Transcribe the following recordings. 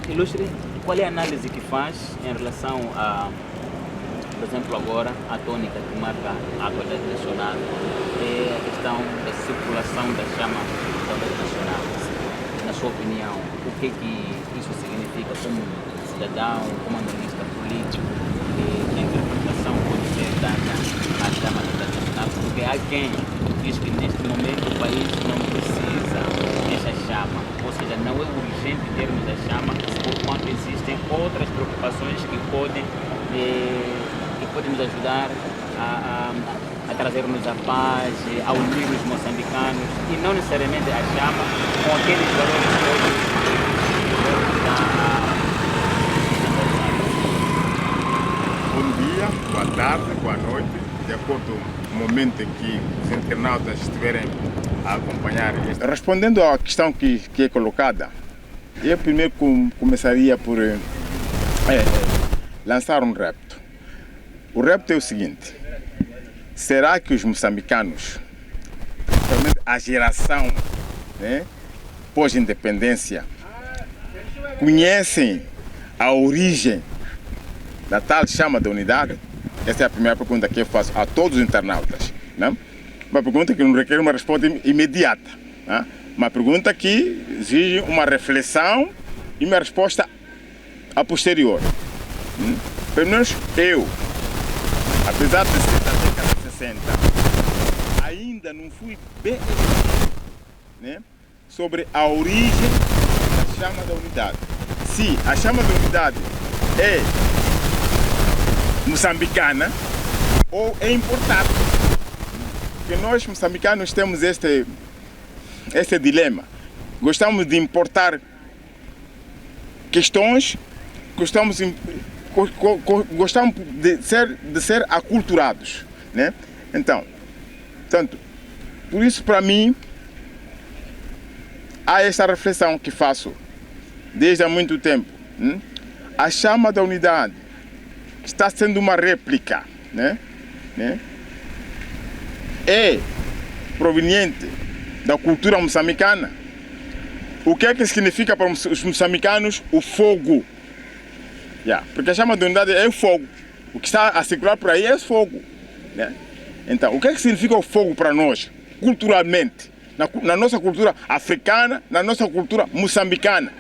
Ilustre, qual é a análise que faz em relação a, por exemplo, agora, a tônica que marca a atualidade nacional é a questão da circulação da chama da atualidade nacional. Na sua opinião, o que isso significa como cidadão, como analista político, que a interpretação pode ser dada à chama da atualidade nacional? Porque há quem diz que neste momento o país não precisa dessa chama, ou seja, não é urgente termos a chama, porquanto existem outras preocupações que podem nos ajudar a trazer-nos a paz, a unir os moçambicanos, e não necessariamente a chama com aqueles valores todos Bom dia, boa tarde, boa noite, de acordo com o momento em que os internautas estiverem a acompanhar isto. Respondendo à questão que é colocada, eu primeiro começaria por lançar um repto. O repto é o seguinte: será que os moçambicanos, principalmente a geração pós-independência, conhecem a origem da tal chama da unidade? Essa é a primeira pergunta que eu faço a todos os internautas. Não? Uma pergunta que não requer uma resposta imediata. Não? Uma pergunta que exige uma reflexão e uma resposta a posterior. Pelo menos eu, apesar de ser da década de 60, ainda não fui bem sobre a origem da chama da unidade. Se a chama da unidade é moçambicana ou é importada. Porque nós moçambicanos temos este dilema. Gostamos de importar questões, gostamos de ser aculturados, né? Então, por isso para mim há esta reflexão que faço desde há muito tempo. A chama da unidade está sendo uma réplica, né? É proveniente da cultura moçambicana. O que é que significa para os moçambicanos o fogo? Porque a chama da unidade é o fogo. O que está a circular por aí é o fogo, né? Então, o que é que significa o fogo para nós, culturalmente? Na nossa cultura africana, na nossa cultura moçambicana.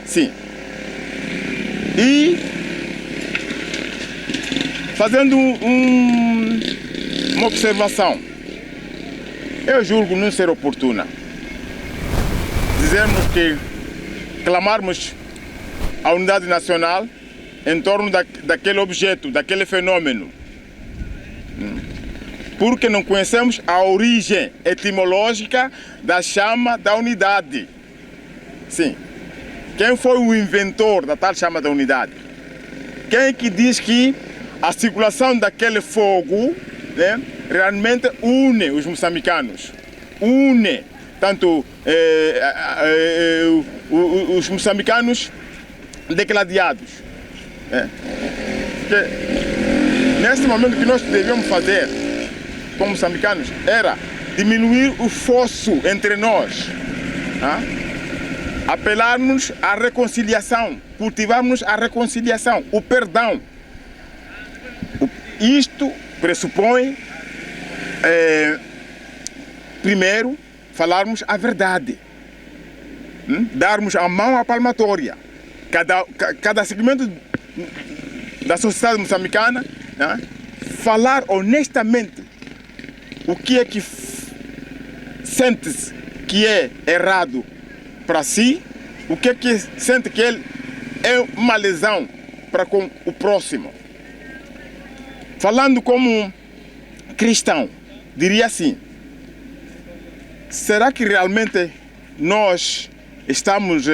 Sim. E fazendo uma observação, eu julgo não ser oportuna dizermos que clamarmos a unidade nacional em torno daquele objeto, daquele fenômeno, porque não conhecemos a origem etimológica da chama da unidade. Sim. Quem foi o inventor da tal chama da unidade? Quem é que diz que a circulação daquele fogo, né, realmente une os moçambicanos? Une tanto os moçambicanos degladiados. Neste momento, o que nós devíamos fazer como moçambicanos era diminuir o fosso entre nós, apelarmos à reconciliação, cultivarmos a reconciliação, o perdão. Isto pressupõe, primeiro, falarmos a verdade, darmos a mão à palmatória. Cada segmento da sociedade moçambicana, falar honestamente o que é que sente que é errado para si, o que é que sente que ele é uma lesão para com o próximo. Falando como cristão, diria assim: será que realmente nós estamos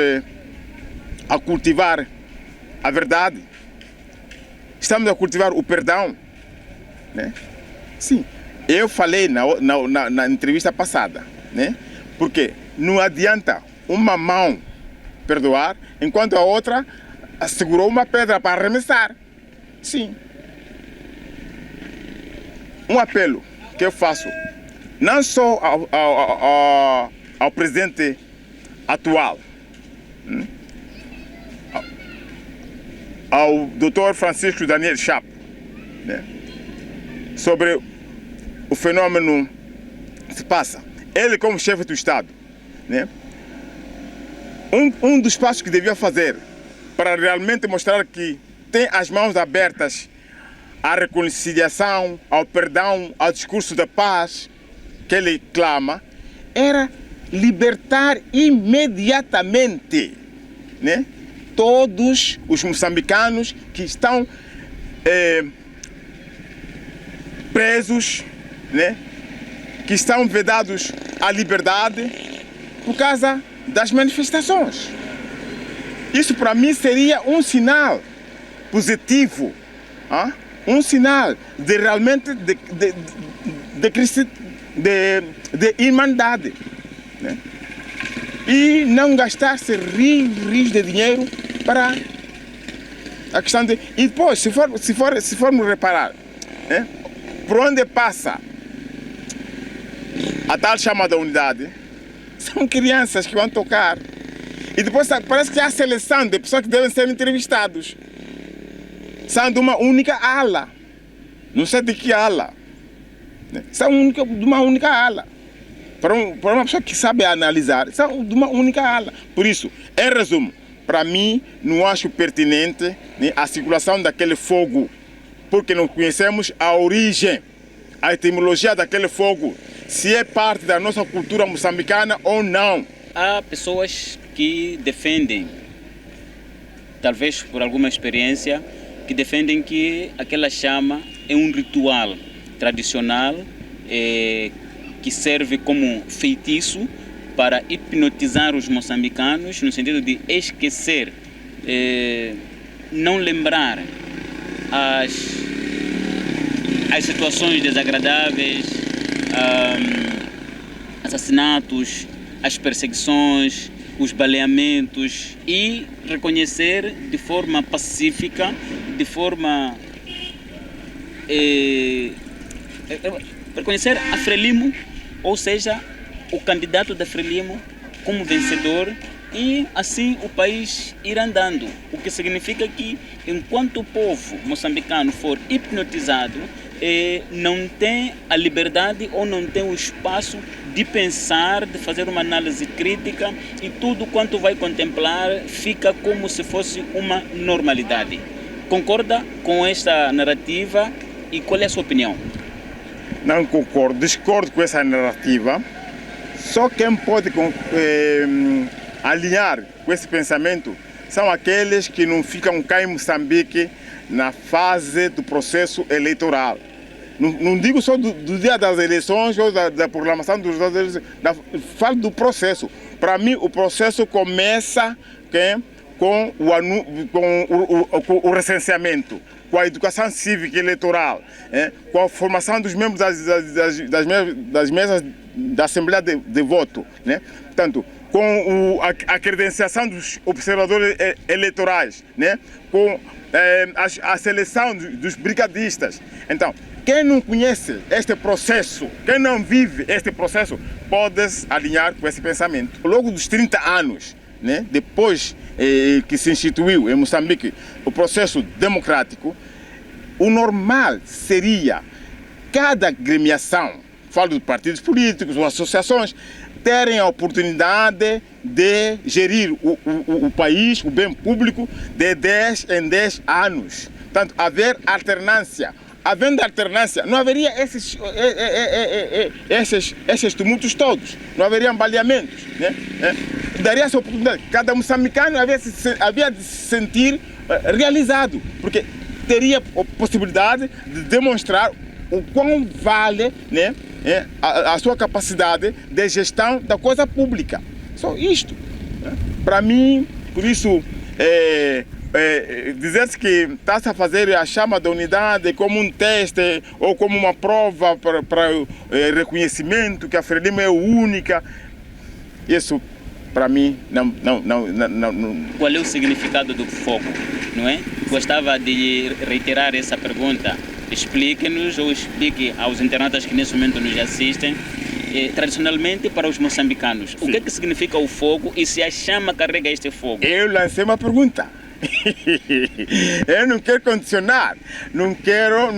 a cultivar a verdade? Estamos a cultivar o perdão? Né? Sim, eu falei na entrevista passada, né? Porque não adianta uma mão perdoar enquanto a outra segurou uma pedra para arremessar. Sim. Um apelo que eu faço, não só ao presidente atual, ao Dr. Francisco Daniel Chapo, né, sobre o fenômeno que se passa. Ele, como chefe do Estado, né, um dos passos que devia fazer para realmente mostrar que tem as mãos abertas à reconciliação, ao perdão, ao discurso da paz que ele clama, era libertar imediatamente, né, todos os moçambicanos que estão presos, né, que estão vedados à liberdade por causa das manifestações. Isso para mim seria um sinal positivo, um sinal de realmente de irmandade, né? E não gastar-se rios de dinheiro para a questão de... E depois, se formos reparar, né, por onde passa a tal chamada unidade, são crianças que vão tocar. E depois parece que há seleção de pessoas que devem ser entrevistados. São de uma única ala. Não sei de que ala. São de uma única ala. Para uma pessoa que sabe analisar, são de uma única ala. Por isso, em resumo, para mim, não acho pertinente, né, a circulação daquele fogo, porque não conhecemos a origem, a etimologia daquele fogo, se é parte da nossa cultura moçambicana ou não. Há pessoas que defendem, talvez por alguma experiência, que defendem que aquela chama é um ritual tradicional que serve como feitiço para hipnotizar os moçambicanos, no sentido de esquecer, não lembrar as situações desagradáveis, assassinatos, as perseguições, os baleamentos, e reconhecer de forma pacífica, de forma... reconhecer a Frelimo, ou seja, o candidato da Frelimo como vencedor, e assim o país ir andando. O que significa que enquanto o povo moçambicano for hipnotizado, não tem a liberdade ou não tem o espaço de pensar, de fazer uma análise crítica, e tudo quanto vai contemplar fica como se fosse uma normalidade. Concorda com esta narrativa e qual é a sua opinião? Não concordo, discordo com essa narrativa. Só quem pode alinhar com esse pensamento são aqueles que não ficam cá em Moçambique na fase do processo eleitoral. Não digo só do dia das eleições ou da proclamação dos resultados, falo do processo. Para mim, o processo começa com o recenseamento, com a educação cívica e eleitoral, com a formação dos membros das mesas da Assembleia de Voto, né? Portanto, com a credenciação dos observadores eleitorais, né? Com a seleção dos brigadistas. Então, quem não conhece este processo, quem não vive este processo, pode alinhar com esse pensamento. Logo dos 30 anos, né, depois que se instituiu em Moçambique o processo democrático, o normal seria cada agremiação, falo de partidos políticos ou associações, terem a oportunidade de gerir o país, o bem público, de 10 em 10 anos. Portanto, haver alternância. Havendo alternância, não haveria esses tumultos todos, não haveria baleamentos, né? Daria essa oportunidade. Cada moçambicano havia de se sentir realizado, porque teria a possibilidade de demonstrar o quão vale, né, a sua capacidade de gestão da coisa pública. Só isto. Para mim, por isso, dizer-se que está-se a fazer a chama da unidade como um teste ou como uma prova para reconhecimento que a Frelimo é única, isso para mim não. Qual é o significado do fogo, não é? Gostava de reiterar essa pergunta. Explique-nos ou explique aos internautas que nesse momento nos assistem, tradicionalmente para os moçambicanos, sim, o que é que significa o fogo e se a chama carrega este fogo? Eu lancei uma pergunta. Eu não quero condicionar, não quero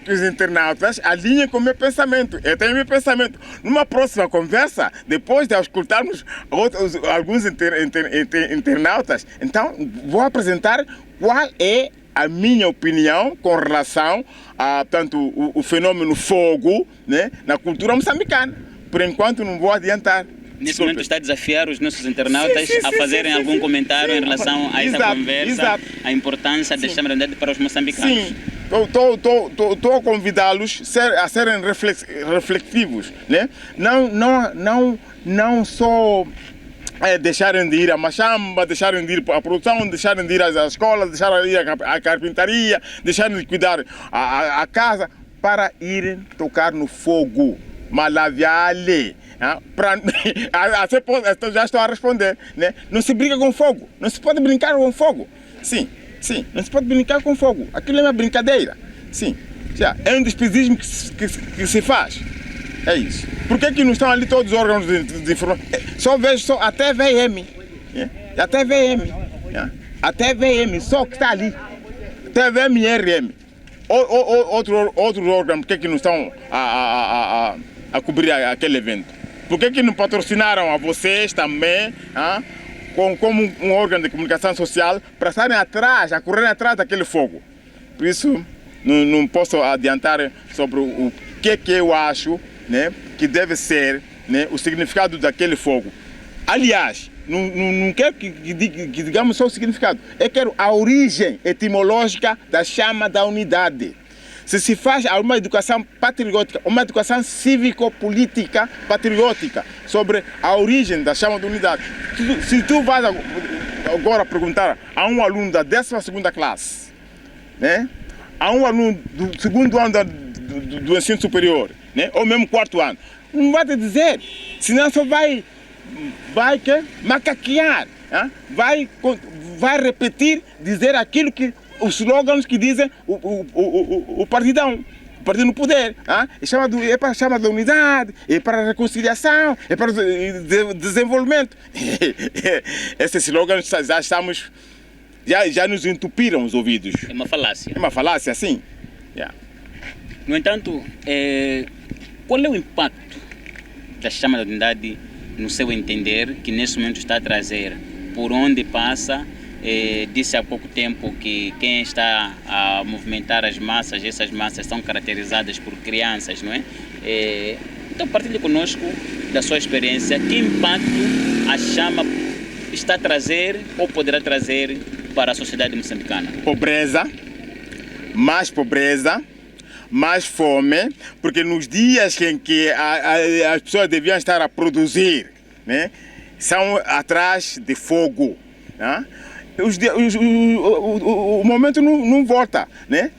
que os internautas alinhem com o meu pensamento. Eu tenho meu pensamento. Numa próxima conversa, depois de escutarmos alguns internautas, então vou apresentar qual é a minha opinião com relação a tanto o fenômeno fogo, né, na cultura moçambicana. Por enquanto não vou adiantar. Nesse momento está a desafiar os nossos internautas a fazerem algum comentário em relação a essa conversa, a importância da chama da unidade para os moçambicanos. Sim, estou a convidá-los a serem reflexivos, né? Não só deixarem de ir a Machamba, deixarem de ir à produção, deixarem de ir à escola, deixarem de ir à carpintaria, deixarem de cuidar a casa, para irem tocar no fogo. Malaviale. Já estou a responder, né? Não se brinca com fogo, não se pode brincar com fogo. Sim, não se pode brincar com fogo. Aquilo é uma brincadeira. Sim, já é um despesismo que se faz. É isso. Por que não estão ali todos os órgãos de informação? Só vejo até VM. Até VM. Até VM, só que está ali. Até VM e RM. Outros órgãos, por que não estão a cobrir aquele evento? Por que não patrocinaram a vocês também, como um órgão de comunicação social, para estarem atrás, a correr atrás daquele fogo? Por isso, não posso adiantar sobre o que eu acho, né, que deve ser, né, o significado daquele fogo. Aliás, não quero que digamos só o significado, eu quero a origem etimológica da chama da unidade. Se faz uma educação patriótica, uma educação cívico-política patriótica sobre a origem da chama da unidade. Se tu vais agora perguntar a um aluno da 12ª classe, né, a um aluno do 2º ano do ensino superior, né, ou mesmo 4º ano, não vai te dizer, senão só vai macaquear, vai repetir, dizer aquilo que os slogans que dizem o partidão, o partido no poder. É para a chama da unidade, é para a reconciliação, é para o desenvolvimento. Esses slogans já nos entupiram os ouvidos. É uma falácia. É uma falácia, sim. No entanto, qual é o impacto da chama da unidade, no seu entender, que nesse momento está a trazer? Por onde passa? Disse há pouco tempo que quem está a movimentar as massas, essas massas são caracterizadas por crianças, não é? Então partilhe conosco da sua experiência, que impacto a chama está a trazer ou poderá trazer para a sociedade moçambicana? Pobreza, mais fome, porque nos dias em que as pessoas deviam estar a produzir, né, são atrás de fogo, né? O momento não volta, né?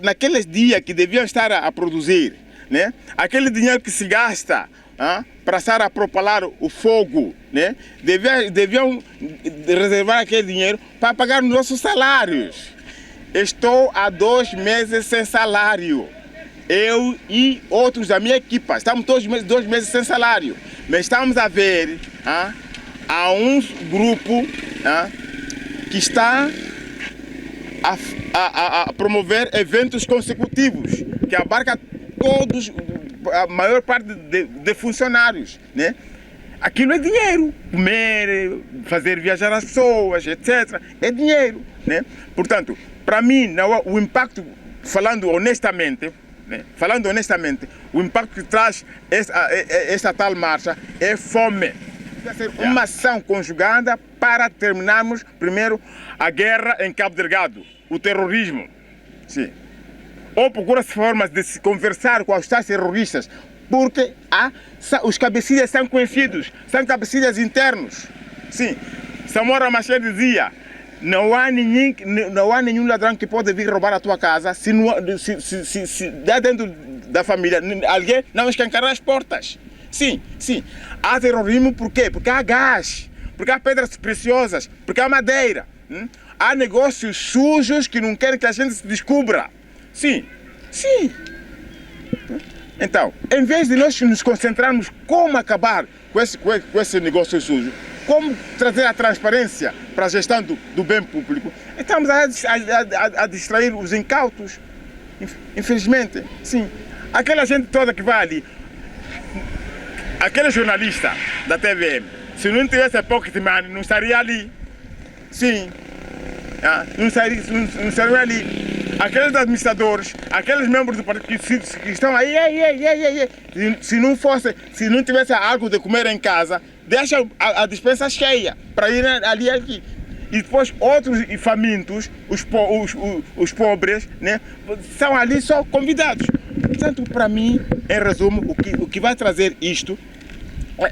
Naqueles dias que deviam estar a produzir, né? Aquele dinheiro que se gasta para estar a propalar o fogo, né? Deviam reservar aquele dinheiro para pagar os nossos salários. Estou há 2 meses sem salário. Eu e outros da minha equipa, estamos todos 2 meses sem salário. Mas estamos a ver, há um grupo que está a promover eventos consecutivos, que abarca todos, a maior parte de funcionários, né? Aquilo é dinheiro, comer, fazer viajar as pessoas, etc. É dinheiro, né? Portanto, para mim, o impacto, falando honestamente, o impacto que traz esta tal marcha é fome. Deve ser uma ação conjugada para terminarmos primeiro a guerra em Cabo Delgado, o terrorismo. Sim. Ou procura-se formas de se conversar com os tais terroristas, porque os cabecilhas são conhecidos, são cabecilhas internos. Sim. Samora Machel dizia: não há nenhum ladrão que pode vir roubar a tua casa se dá dentro da família alguém não escancarar as portas. Sim. Há terrorismo por quê? Porque há gás, porque há pedras preciosas, porque há madeira. Há negócios sujos que não querem que a gente se descubra. Sim. Então, em vez de nós nos concentrarmos como acabar com esse negócio sujo, como trazer a transparência para a gestão do bem público, estamos a distrair os incautos. Infelizmente, sim. Aquela gente toda que vai ali, aquele jornalista da TVM, se não tivesse pocket money, não estaria ali. Sim. Não estaria ali. Aqueles administradores, aqueles membros do partido que estão aí, se não tivesse algo de comer em casa, deixa a despensa cheia para ir ali aqui. E depois outros famintos, os pobres, né, são ali só convidados. Portanto, para mim, em resumo, o que vai trazer isto,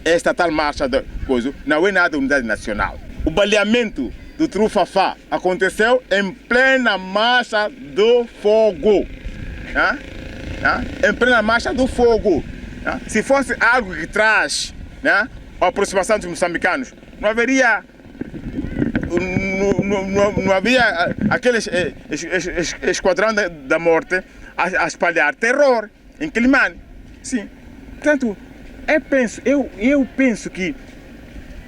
esta tal marcha da coisa, não é nada unidade nacional. O baleamento do Trufafá aconteceu em plena marcha do fogo. Em plena marcha do fogo. Se fosse algo que traz a aproximação dos moçambicanos, não haveria aquele esquadrão da morte a espalhar terror em Quilimane. Sim. Portanto, eu penso que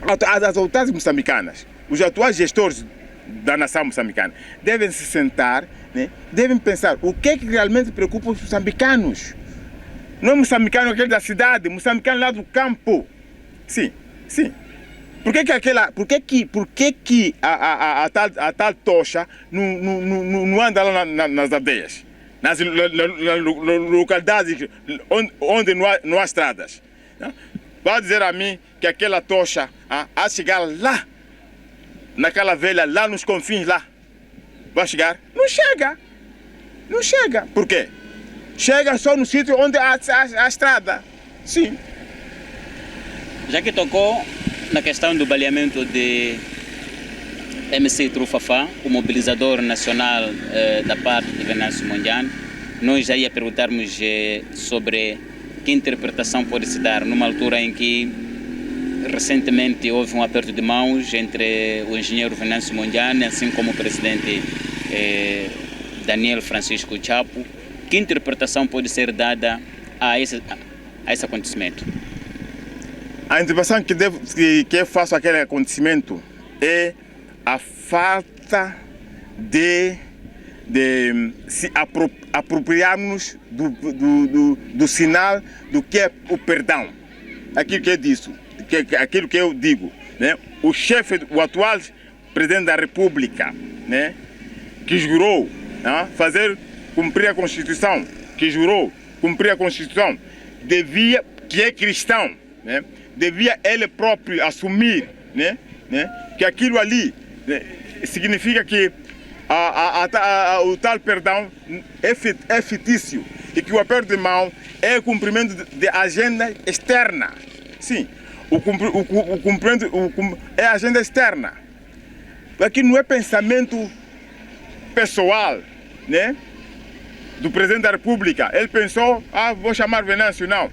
as autoridades moçambicanas, os atuais gestores da nação moçambicana, devem se sentar, né? Devem pensar o que é que realmente preocupa os moçambicanos. Não é moçambicano aquele da cidade, moçambicano lá do campo. Sim, sim. Por que a tal tocha não anda lá nas aldeias, nas localidades onde não há estradas? Vai dizer a mim que aquela tocha a chegar lá, naquela velha, lá nos confins lá, vai chegar? Não chega. Não chega. Por quê? Chega só no sítio onde há estrada. Sim. Já que tocou na questão do baleamento de MC Trufafá, o mobilizador nacional da parte de Venâncio Mondlane, nós já ia perguntarmos sobre que interpretação pode se dar numa altura em que recentemente houve um aperto de mãos entre o engenheiro Venâncio Mondlane, assim como o presidente Daniel Francisco Chapo. Que interpretação pode ser dada a esse acontecimento? A interpretação que eu faço àquele acontecimento é a falta de se apropriarmos do sinal do que é o perdão. Aquilo que eu disse, aquilo que eu digo, né? O atual presidente da República, né? Que jurou cumprir a Constituição, que é cristão, né? Devia ele próprio assumir, né? Que aquilo ali, né? Significa que o tal perdão é fictício e que o aperto de mão é o cumprimento de agenda externa. Sim, o cumprimento é agenda externa. Aqui não é pensamento pessoal, né? Do presidente da República. Ele pensou, vou chamar Venâncio. Não.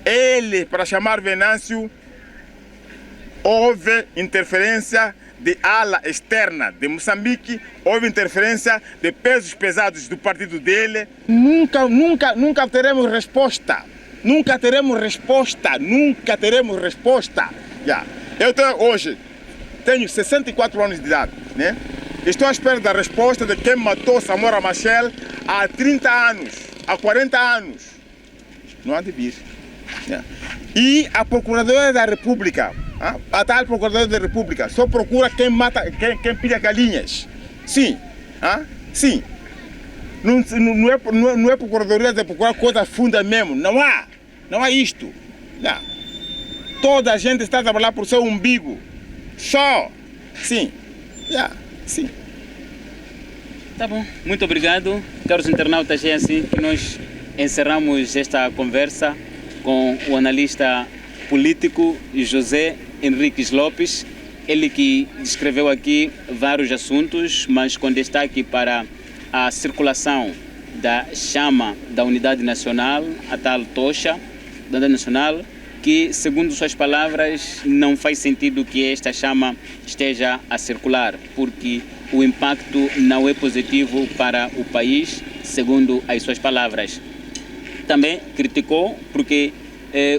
Ele, para chamar Venâncio, houve interferência de ala externa de Moçambique, houve interferência de pesos pesados do partido dele. Nunca teremos resposta. Nunca teremos resposta. Eu hoje tenho 64 anos de idade, né? Estou à espera da resposta de quem matou Samora Machel há 30 anos, há 40 anos. Não há de vir. E a Procuradoria da República, a tal Procuradoria da República, só procura quem mata, quem pilha galinhas. Sim. Sim. Não é Procuradoria de procurar coisa funda mesmo. Não há isto. Não. Toda a gente está a trabalhar por seu umbigo. Só. Sim. Sim. Tá bom. Muito obrigado. Caros internautas, é assim que nós encerramos esta conversa com o analista político José Henriques Lopes, ele que descreveu aqui vários assuntos, mas com destaque para a circulação da chama da Unidade Nacional, a tal tocha da Unidade Nacional, que, segundo suas palavras, não faz sentido que esta chama esteja a circular, porque o impacto não é positivo para o país, segundo as suas palavras. Também criticou porque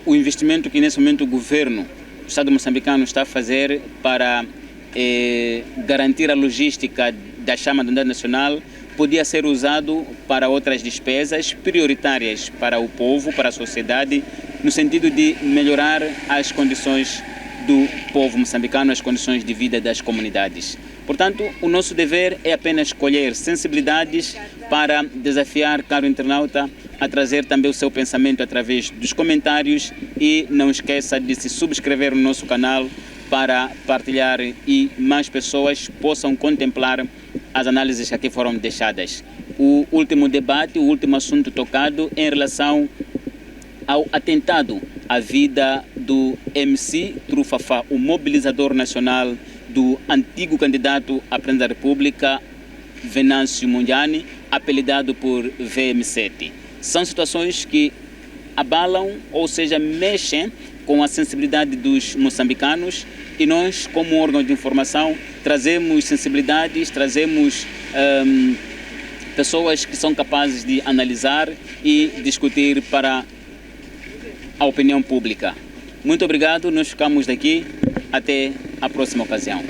o investimento que nesse momento o governo Estado moçambicano está a fazer para garantir a logística da chama da unidade nacional podia ser usado para outras despesas prioritárias para o povo, para a sociedade, no sentido de melhorar as condições do povo moçambicano, as condições de vida das comunidades. Portanto, o nosso dever é apenas escolher sensibilidades para desafiar caro internauta a trazer também o seu pensamento através dos comentários e não esqueça de se subscrever no nosso canal para partilhar e mais pessoas possam contemplar as análises que aqui foram deixadas. O último debate, o último assunto tocado em relação ao atentado à vida do MC Trufafá, o mobilizador nacional do antigo candidato à presidência da República, Venâncio Mondlane, apelidado por VM7. São situações que abalam, ou seja, mexem com a sensibilidade dos moçambicanos e nós, como órgão de informação, trazemos sensibilidades, trazemos pessoas que são capazes de analisar e discutir para a opinião pública. Muito obrigado, nós ficamos daqui. Até a próxima ocasião.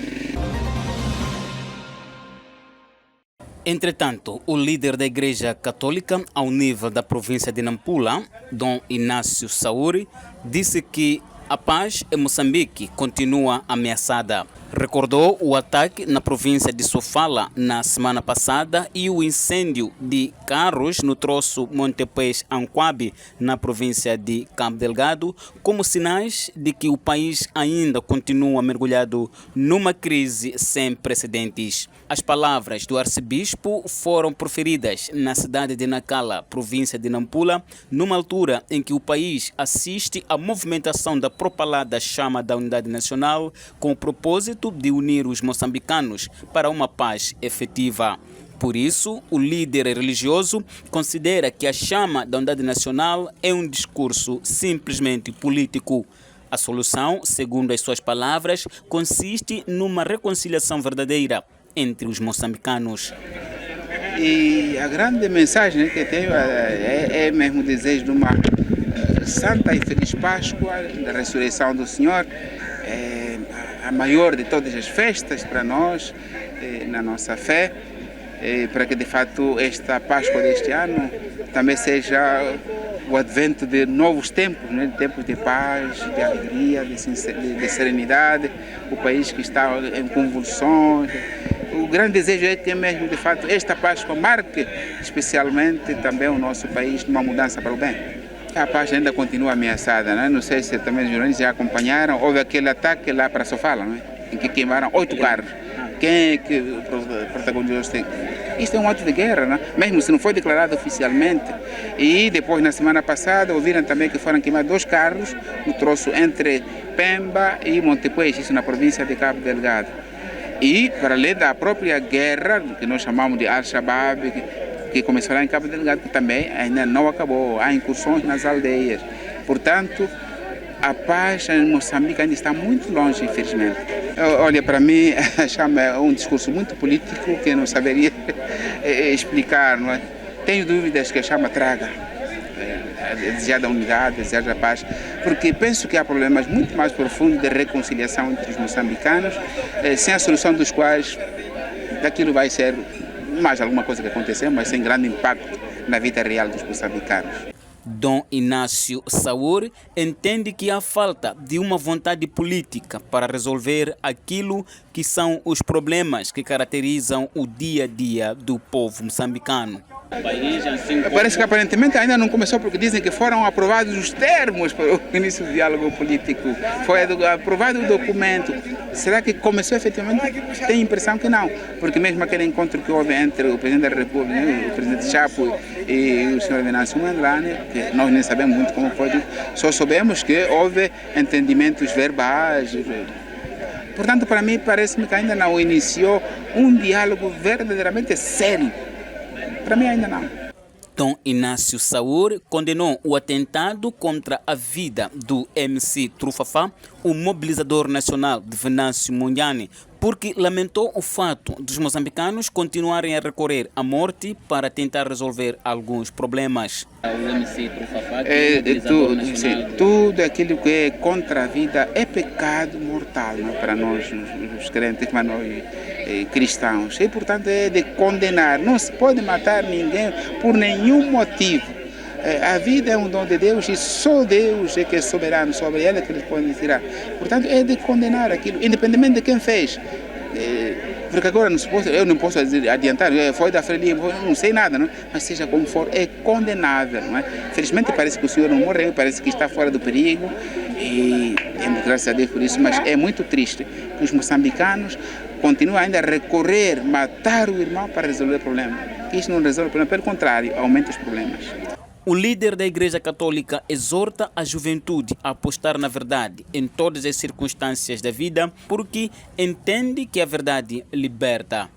Entretanto, o líder da Igreja Católica ao nível da província de Nampula, Dom Inácio Sauri, disse que a paz em Moçambique continua ameaçada. Recordou o ataque na província de Sofala na semana passada e o incêndio de carros no troço Montepés-Anquabe, na província de Cabo Delgado, como sinais de que o país ainda continua mergulhado numa crise sem precedentes. As palavras do arcebispo foram proferidas na cidade de Nacala, província de Nampula, numa altura em que o país assiste à movimentação da propalada chama da unidade nacional com o propósito de unir os moçambicanos para uma paz efetiva. Por isso, o líder religioso considera que a chama da unidade nacional é um discurso simplesmente político. A solução, segundo as suas palavras, consiste numa reconciliação verdadeira entre os moçambicanos. E a grande mensagem que tenho é mesmo o desejo de uma santa e feliz Páscoa, da ressurreição do Senhor, a maior de todas as festas para nós, na nossa fé, para que de fato esta Páscoa deste ano também seja o advento de novos tempos, né? Tempos de paz, de alegria, de serenidade, o país que está em convulsões. O grande desejo é que mesmo de fato esta Páscoa marque especialmente também o nosso país numa mudança para o bem. A paz ainda continua ameaçada, né? Não sei se também os jornalistas já acompanharam, houve aquele ataque lá para Sofala, né? Em que queimaram 8 carros. Quem é que protagonizou isso? Isto é um ato de guerra, né? Mesmo se não foi declarado oficialmente. E depois, na semana passada, ouviram também que foram queimados 2 carros no troço entre Pemba e Montepés, isso na província de Cabo Delgado. E, para além da própria guerra, que nós chamamos de Al-Shabaab, que começou lá em Cabo Delgado, que também ainda não acabou. Há incursões nas aldeias. Portanto, a paz em Moçambique ainda está muito longe, infelizmente. Olha, para mim, a chama é um discurso muito político que eu não saberia explicar. Não é? Tenho dúvidas que a chama traga a desejada unidade, a desejada paz, porque penso que há problemas muito mais profundos de reconciliação entre os moçambicanos, sem a solução dos quais daquilo vai ser mais alguma coisa que aconteceu, mas sem grande impacto na vida real dos moçambicanos. Dom Inácio Sauri entende que há falta de uma vontade política para resolver aquilo que são os problemas que caracterizam o dia a dia do povo moçambicano. Parece que aparentemente ainda não começou, porque dizem que foram aprovados os termos para o início do diálogo político. Foi aprovado o documento. Será que começou efetivamente? Tenho a impressão que não, porque mesmo aquele encontro que houve entre o presidente da República, o presidente Chapo e o senhor Venâncio Mondlane, que nós nem sabemos muito como foi, só soubemos que houve entendimentos verbais. Portanto, para mim, parece-me que ainda não iniciou um diálogo verdadeiramente sério. Para mim ainda não. Dom Inácio Saúr condenou o atentado contra a vida do MC Trufafá, o mobilizador nacional de Venâncio Mondlane, porque lamentou o fato dos moçambicanos continuarem a recorrer à morte para tentar resolver alguns problemas. O MC Trufafá, tudo aquilo que é contra a vida é pecado mortal, não? Para nós, os crentes, para nós cristãos. E, portanto, é de condenar. Não se pode matar ninguém por nenhum motivo. A vida é um dom de Deus e só Deus é que é soberano sobre ela, que eles podem tirar. Portanto, é de condenar aquilo, independentemente de quem fez. Porque agora eu não posso adiantar, foi da Frelia, não sei nada, não? Mas seja como for, é condenável. Não é? Felizmente parece que o senhor não morreu, parece que está fora do perigo, e graças a Deus por isso, mas é muito triste que os moçambicanos continuam ainda a recorrer, matar o irmão para resolver o problema. Isso não resolve o problema, pelo contrário, aumenta os problemas. O líder da Igreja Católica exorta a juventude a apostar na verdade em todas as circunstâncias da vida, porque entende que a verdade liberta.